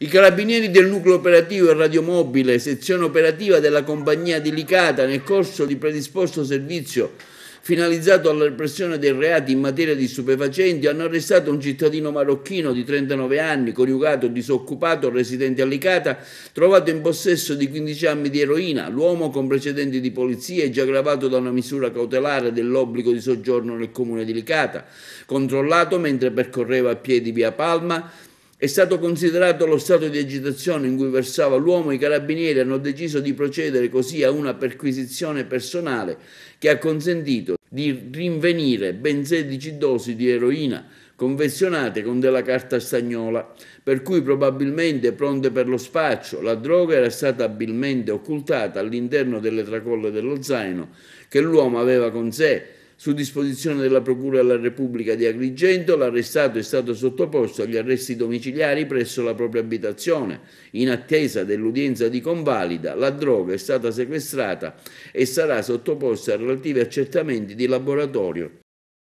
I carabinieri del nucleo operativo e radiomobile, sezione operativa della compagnia di Licata, nel corso di predisposto servizio finalizzato alla repressione dei reati in materia di stupefacenti, hanno arrestato un cittadino marocchino di 39 anni, coniugato, disoccupato, residente a Licata, trovato in possesso di 15 anni di eroina. L'uomo, con precedenti di polizia, è già gravato da una misura cautelare dell'obbligo di soggiorno nel comune di Licata. Controllato mentre percorreva a piedi via Palma, è stato considerato lo stato di agitazione in cui versava l'uomo. I carabinieri hanno deciso di procedere così a una perquisizione personale che ha consentito di rinvenire ben 16 dosi di eroina confezionate con della carta stagnola, per cui probabilmente pronte per lo spaccio. La droga era stata abilmente occultata all'interno delle tracolle dello zaino che l'uomo aveva con sé. Su disposizione della Procura della Repubblica di Agrigento, l'arrestato è stato sottoposto agli arresti domiciliari presso la propria abitazione. In attesa dell'udienza di convalida, la droga è stata sequestrata e sarà sottoposta a relativi accertamenti di laboratorio.